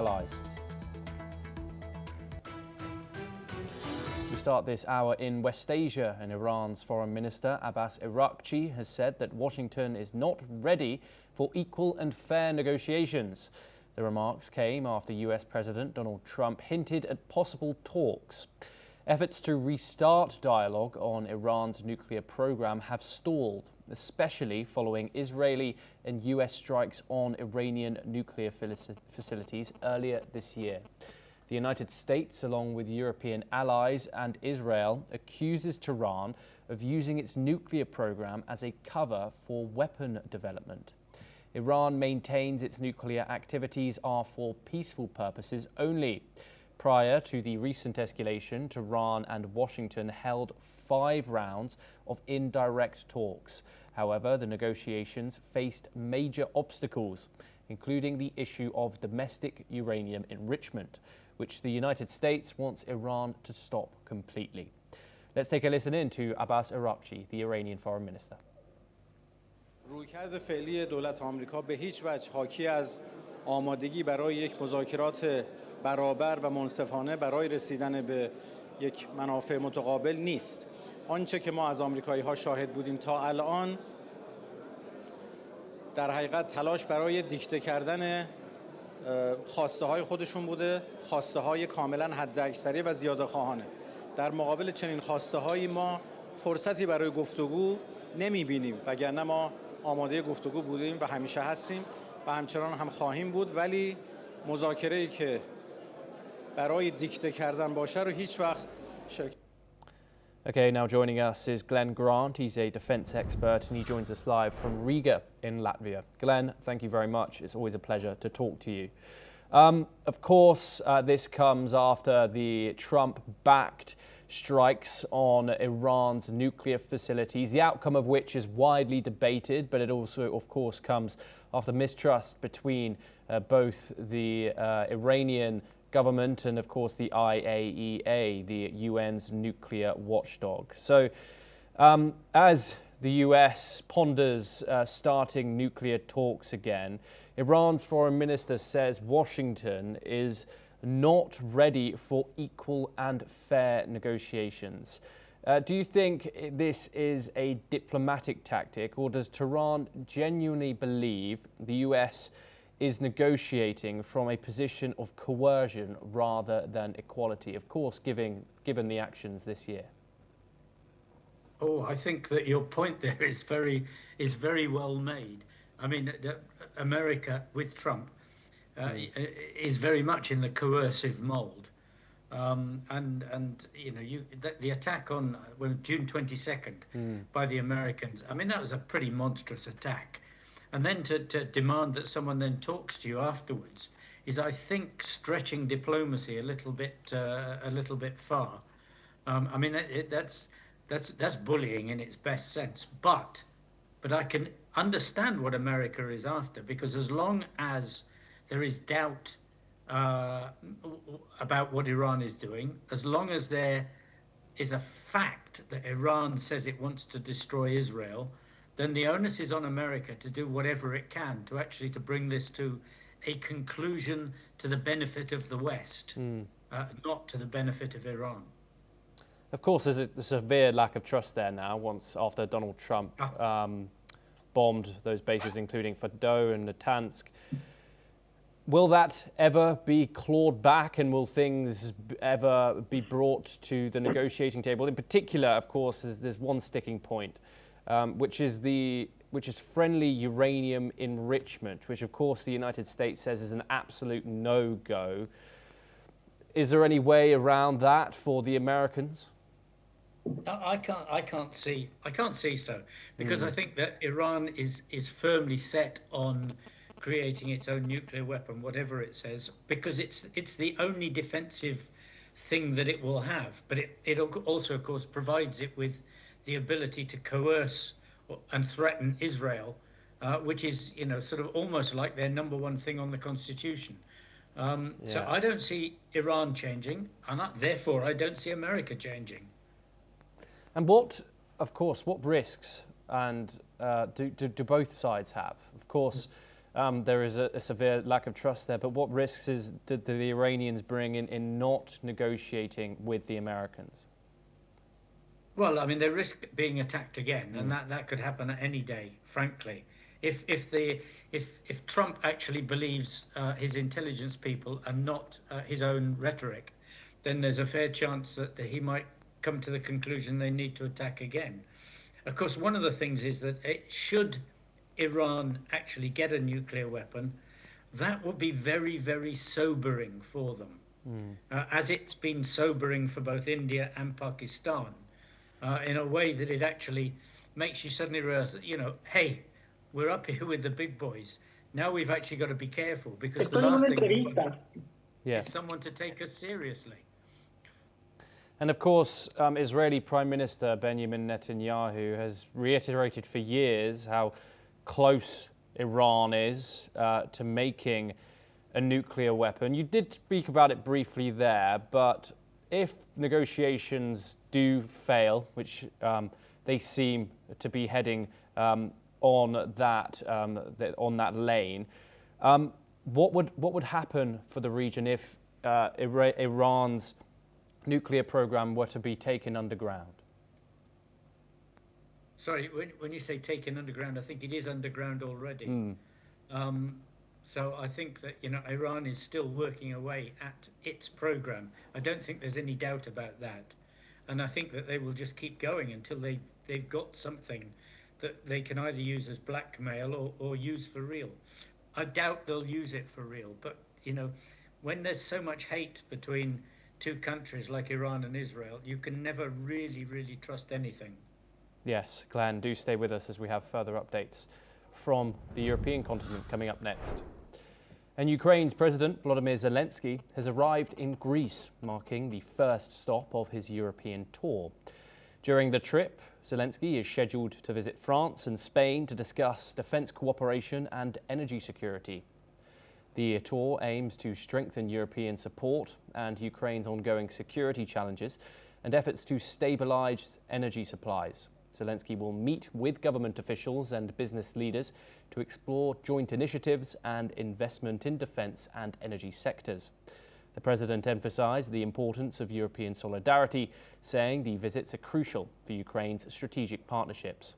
allies. We start this hour in West Asia, and Iran's Foreign Minister Abbas Araghchi has said that Washington is not ready for equal and fair negotiations. The remarks came after US President Donald Trump hinted at possible talks. Efforts to restart dialogue on Iran's nuclear program have stalled, especially following Israeli and US strikes on Iranian nuclear facilities earlier this year. The United States, along with European allies and Israel, accuses Tehran of using its nuclear program as a cover for weapon development. Iran maintains its nuclear activities are for peaceful purposes only. Prior to the recent escalation, Tehran and Washington held 5 rounds of indirect talks. However, the negotiations faced major obstacles, including the issue of domestic uranium enrichment, which the United States wants Iran to stop completely. Let's take a listen in to Abbas Araghchi, the Iranian foreign minister. رویکرد فعلی دولت آمریکا به هیچ وجه حاکی از آمادگی برای یک مذاکرات برابر و منصفانه برای رسیدن به یک منافع متقابل نیست. آنچه که ما از آمریکایی‌ها شاهد بودیم تا الان در حقیقت تلاش برای دیکته کردن خواسته های خودشون بوده، خواسته های کاملا حداکثری و زیاده خواهانه. در مقابل چنین خواسته هایی ما فرصتی برای گفتگو نمی‌بینیم، وگرنه ما آماده گفتگو بودیم و همیشه هستیم و همچنان هم خواهیم بود، ولی مذاکره‌ای که برای دیکته کردن باشه رو هیچ وقت شرکت. Okay, now joining us is Glenn Grant. He's a defence expert and he joins us live from Riga in Latvia. Glenn, thank you very much. It's always a pleasure to talk to you. Of course, this comes after the Trump-backed strikes on Iran's nuclear facilities, the outcome of which is widely debated, but it also, of course, comes after mistrust between both the Iranian government and, of course, the IAEA, the UN's nuclear watchdog. So, as the US ponders starting nuclear talks again, Iran's foreign minister says Washington is not ready for equal and fair negotiations. Do you think this is a diplomatic tactic, or does Tehran genuinely believe the US is negotiating from a position of coercion rather than equality, of course, given the actions this year? Oh, I think that your point there is very well made. I mean, America with Trump is very much in the coercive mold, and you know, the attack on June 22nd by the Americans. I mean, that was a pretty monstrous attack. And then to demand that someone then talks to you afterwards is, I think, stretching diplomacy a little bit far. I mean, that's bullying in its best sense. But I can understand what America is after, because as long as there is doubt about what Iran is doing, as long as there is a fact that Iran says it wants to destroy Israel, then the onus is on America to do whatever it can to actually to bring this to a conclusion to the benefit of the West, not to the benefit of Iran. Of course, there's a severe lack of trust there now, after Donald Trump bombed those bases, including Fordo and Natanz. Will that ever be clawed back, and will things ever be brought to the negotiating table? In particular, of course, there's one sticking point, which is friendly uranium enrichment, which of course the United States says is an absolute no-go. Is there any way around that for the Americans? I can't see so, because I think that Iran is firmly set on creating its own nuclear weapon, whatever it says, because it's the only defensive thing that it will have. But it also, of course, provides it with the ability to coerce and threaten Israel, which is, you know, sort of almost like their number one thing on the constitution. So I don't see Iran changing, and therefore I don't see America changing. And what risks and do both sides have? Of course, there is a severe lack of trust there. But what risks did the Iranians bring in not negotiating with the Americans? Well, I mean, they risk being attacked again, and that could happen any day, frankly. If Trump actually believes his intelligence people and not his own rhetoric, then there's a fair chance that he might come to the conclusion they need to attack again. Of course, one of the things is that should Iran actually get a nuclear weapon, that would be very, very sobering for them, as it's been sobering for both India and Pakistan, in a way that it actually makes you suddenly realize that, hey, we're up here with the big boys. Now we've actually got to be careful, because the last thing we want is someone to take us seriously. And of course, Israeli Prime Minister Benjamin Netanyahu has reiterated for years how close Iran is to making a nuclear weapon. You did speak about it briefly there, but if negotiations do fail, which they seem to be heading on that lane, what would happen for the region if Iran's nuclear program were to be taken underground? Sorry, when you say taken underground, I think it is underground already. So I think that Iran is still working away at its program. I don't think there's any doubt about that, and I think that they will just keep going until they've got something that they can either use as blackmail or use for real. I doubt they'll use it for real, but when there's so much hate between two countries like Iran and Israel, you can never really, really trust anything. Yes, Glenn, do stay with us as we have further updates from the European continent coming up next. And Ukraine's President Volodymyr Zelensky has arrived in Greece, marking the first stop of his European tour. During the trip, Zelensky is scheduled to visit France and Spain to discuss defence cooperation and energy security. The tour aims to strengthen European support and Ukraine's ongoing security challenges and efforts to stabilise energy supplies. Zelensky will meet with government officials and business leaders to explore joint initiatives and investment in defence and energy sectors. The president emphasised the importance of European solidarity, saying the visits are crucial for Ukraine's strategic partnerships.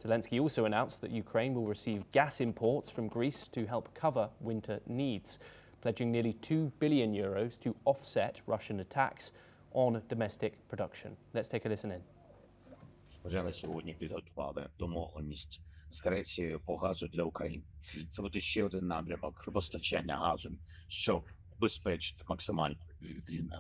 Zelensky also announced that Ukraine will receive gas imports from Greece to help cover winter needs, pledging nearly €2 billion to offset Russian attacks on domestic production. Let's take a listen in. Вже на сьогодні підготували домовленість з Грецією по газу для України. Це буде ще один напрямок постачання газу, щоб убезпечити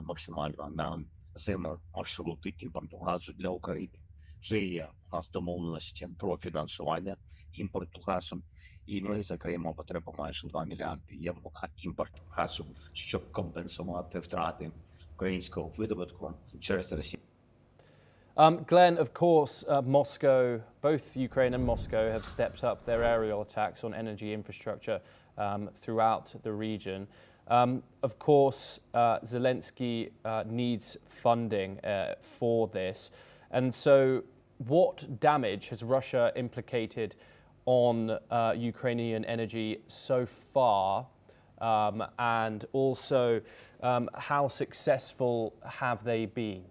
максимально на зиму маршрути імпорту газу для України. Вже є у нас домовленості про фінансування імпорту газу, і ми закриємо потребу майже 2 мільярди євро на імпорт газу, щоб компенсувати втрати українського видобутку через Росію. Glenn, of course, Moscow, both Ukraine and Moscow have stepped up their aerial attacks on energy infrastructure throughout the region. Of course, Zelensky needs funding for this. And so what damage has Russia implicated on Ukrainian energy so far? And also, how successful have they been?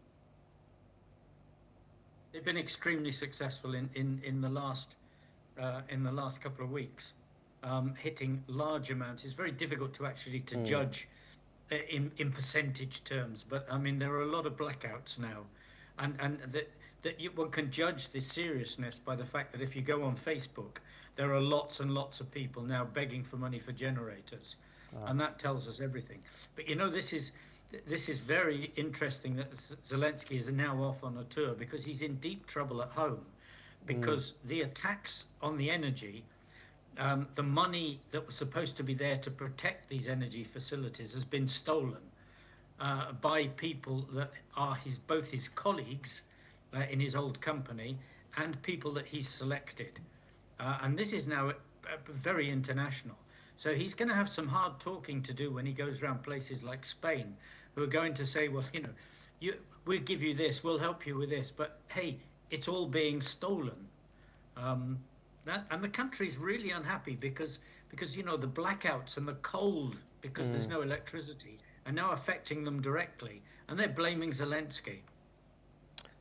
They've been extremely successful in the last couple of weeks, hitting large amounts. It's very difficult to actually judge in percentage terms, but I mean there are a lot of blackouts now, and one can judge the seriousness by the fact that if you go on Facebook, there are lots and lots of people now begging for money for generators, and that tells us everything. But this is very interesting that Zelensky is now off on a tour, because he's in deep trouble at home, because the attacks on the energy, the money that was supposed to be there to protect these energy facilities has been stolen by people that are both his colleagues in his old company and people that he's selected. And this is now very international. So he's going to have some hard talking to do when he goes around places like Spain, who are going to say, well, we'll give you this, we'll help you with this, but hey, it's all being stolen. And the country's really unhappy because you know the blackouts and the cold because there's no electricity are now affecting them directly, and they're blaming Zelensky.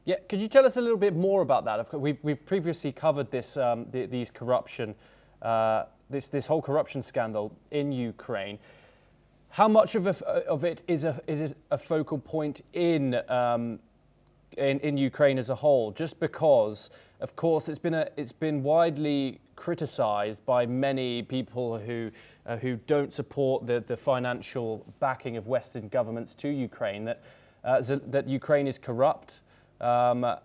Yeah, could you tell us a little bit more about that? Of course, we've previously covered this these corruption, this whole corruption scandal in Ukraine. How much of it is a focal point in Ukraine as a whole? Just because, of course, it's been widely criticised by many people who don't support the financial backing of Western governments to Ukraine, that Ukraine is corrupt. How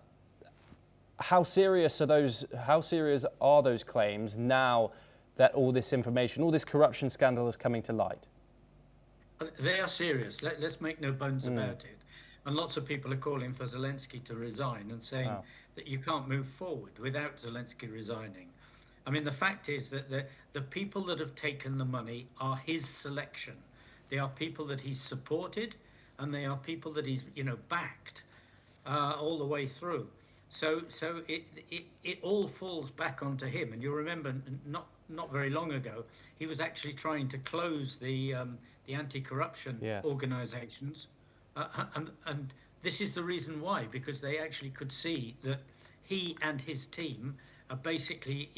serious are those claims now that all this information, all this corruption scandal is coming to light? They are serious. Let's make no bones about it. And lots of people are calling for Zelensky to resign and saying that you can't move forward without Zelensky resigning. I mean, the fact is that the people that have taken the money are his selection. They are people that he's supported, and they are people that he's backed all the way through. So it all falls back onto him. And you remember, not very long ago, he was actually trying to close the anti-corruption organizations. And this is the reason why, because they actually could see that he and his team are basically,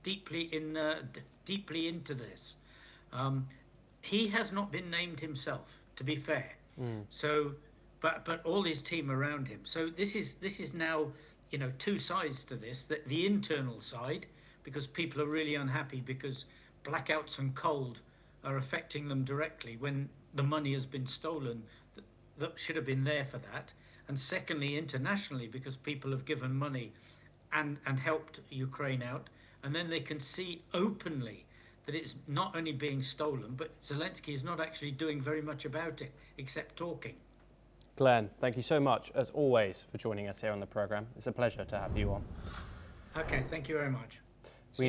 deeply into this. He has not been named himself, to be fair. So, but all his team around him. So this is now, two sides to this. The internal side, because people are really unhappy because blackouts and cold are affecting them directly when the money has been stolen that should have been there for that. And secondly, internationally, because people have given money and helped Ukraine out, and then they can see openly that it's not only being stolen, but Zelensky is not actually doing very much about it except talking. Glenn, thank you so much, as always, for joining us here on the programme. It's a pleasure to have you on. Okay, thank you very much. We